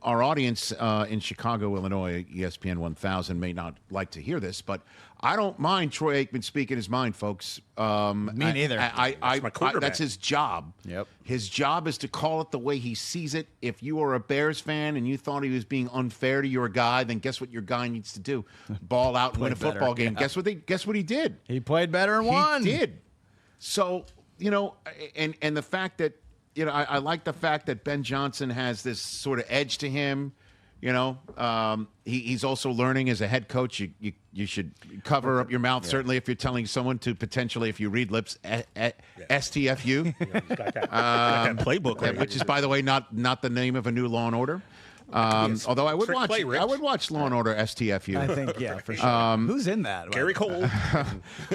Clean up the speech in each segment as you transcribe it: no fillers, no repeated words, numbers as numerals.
Our audience in Chicago, Illinois, ESPN 1000 may not like to hear this, but I don't mind Troy Aikman speaking his mind, folks. Me neither. That's his job. Yep. His job is to call it the way he sees it. If you are a Bears fan and you thought he was being unfair to your guy, then guess what your guy needs to do? Ball out and win a football game. Yeah. Guess what he did? He played better and won. He did. So, and the fact that, I like the fact that Ben Johnson has this sort of edge to him. He's also learning as a head coach. You should cover up your mouth, certainly if you're telling someone to potentially, if you read lips, STFU. He's got that playbook, right? Which is, by the way, not the name of a new Law and Order. Although I would watch Law and Order STFU. I think, for sure. Who's in that? Gary Cole.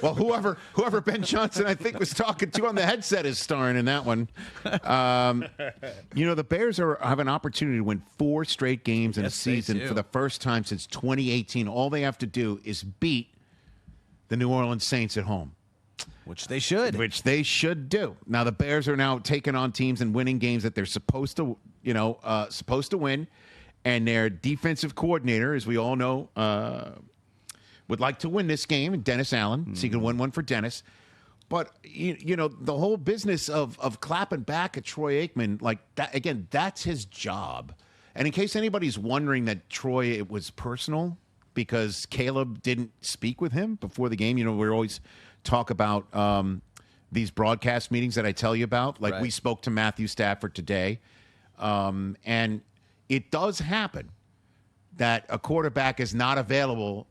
Well, whoever Ben Johnson, I think, was talking to on the headset is starring in that one. The Bears have an opportunity to win 4 straight games in a season for the first time since 2018. All they have to do is beat the New Orleans Saints at home. Which they should do. Now, the Bears are now taking on teams and winning games that they're supposed to win. And their defensive coordinator, as we all know, would like to win this game, Dennis Allen, so you can win one for Dennis. But, the whole business of clapping back at Troy Aikman, like that, again, that's his job. And in case anybody's wondering that Troy, it was personal because Caleb didn't speak with him before the game. We always talk about these broadcast meetings that I tell you about. Like we spoke to Matthew Stafford today. And it does happen that a quarterback is not available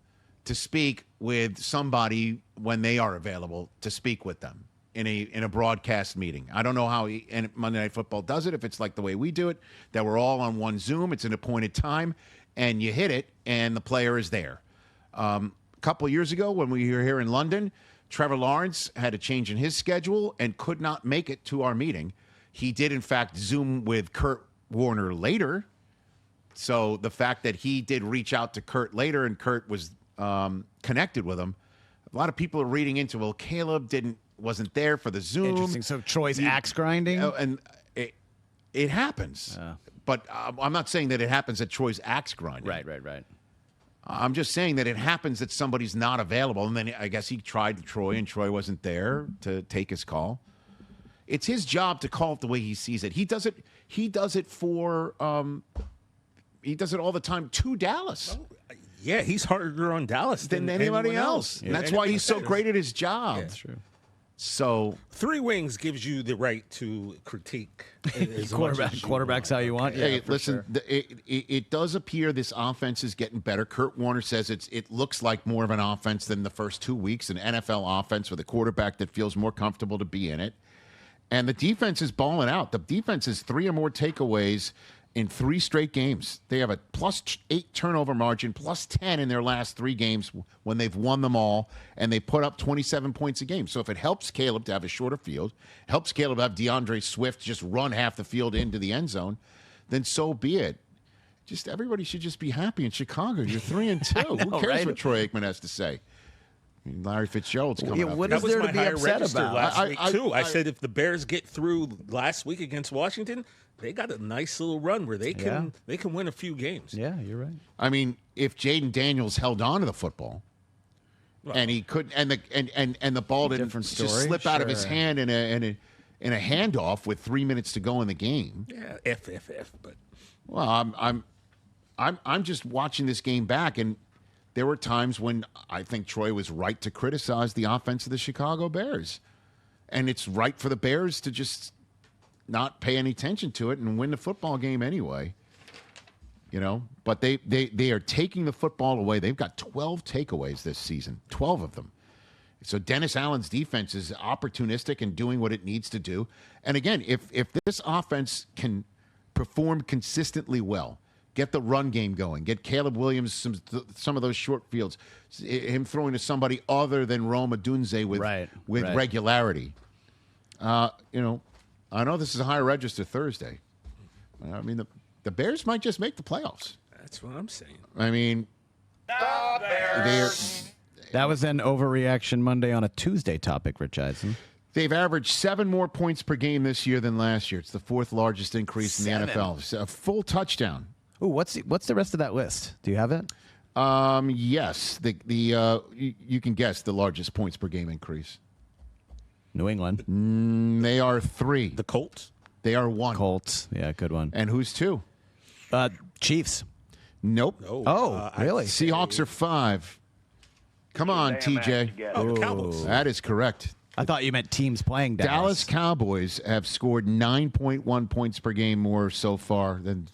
to speak with somebody when they are available to speak with them in a broadcast meeting. I don't know how Monday Night Football does it, if it's like the way we do it, that we're all on one Zoom, it's an appointed time, and you hit it, and the player is there. A couple of years ago when we were here in London, Trevor Lawrence had a change in his schedule and could not make it to our meeting. He did, in fact, Zoom with Kurt Warner later. So the fact that he did reach out to Kurt later and Kurt was connected with him, a lot of people are reading into, well, Caleb wasn't there for the Zoom. Interesting. So Troy's axe grinding? And it happens. But I'm not saying that it happens at Troy's axe grinding. Right. I'm just saying that it happens that somebody's not available. And then I guess he tried Troy and Troy wasn't there to take his call. It's his job to call it the way he sees it. He does it for he does it all the time to Dallas. Yeah, he's harder on Dallas than anybody else. And that's why he's so great at his job. Yeah, that's true. So 3 wings gives you the right to critique quarterbacks how you want. Hey, listen, it does appear this offense is getting better. Kurt Warner says it looks like more of an offense than the first 2 weeks, an NFL offense with a quarterback that feels more comfortable to be in it. And the defense is balling out. The defense has 3 or more takeaways in 3 straight games. They have a +8 turnover margin, +10 in their last 3 games when they've won them all, and they put up 27 points a game. So if it helps Caleb to have a shorter field, helps Caleb have DeAndre Swift just run half the field into the end zone, then so be it. Just everybody should just be happy in Chicago. You're 3-2. Who cares what Troy Aikman has to say? Larry Fitzgerald's coming up. What is there to be upset about? Last week, too. I said if the Bears get through last week against Washington, they got a nice little run where they can win a few games. Yeah, you're right. I mean, if Jaden Daniels held on to the football, and he couldn't, and the ball didn't just slip out of his hand in a handoff with 3 minutes to go in the game. Yeah, but well, I'm just watching this game back, and there were times when I think Troy was right to criticize the offense of the Chicago Bears. And it's right for the Bears to just not pay any attention to it and win the football game anyway. But they are taking the football away. They've got 12 takeaways this season, 12 of them. So Dennis Allen's defense is opportunistic and doing what it needs to do. And again, if this offense can perform consistently well, get the run game going, get Caleb Williams some of those short fields, him throwing to somebody other than Rome Odunze with regularity. I know this is a high register Thursday. I mean, the Bears might just make the playoffs. That's what I'm saying. I mean, the Bears. That was an overreaction Monday on a Tuesday topic, Rich Eisen. They've averaged 7 more points per game this year than last year. It's the 4th largest increase in the NFL. A full touchdown. Ooh, what's the rest of that list? Do you have it? Yes. You can guess the largest points per game increase. New England. They are 3. The Colts. They are 1. Colts. Yeah, good one. And who's 2? Chiefs. Nope. Oh, really? Seahawks are 5. Come on, TJ. Oh, the Cowboys. That is correct. I thought you meant teams playing Dallas. Dallas Cowboys have scored 9.1 points per game more so far than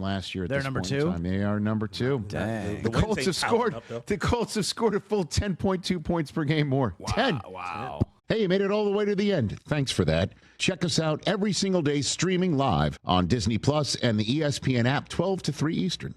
last year. They're number 2? They are number 2. Dang. The Colts have scored. The Colts have scored a full 10.2 points per game more. 10. Wow. Hey, you made it all the way to the end. Thanks for that. Check us out every single day streaming live on Disney Plus and the ESPN app 12 to 3 Eastern.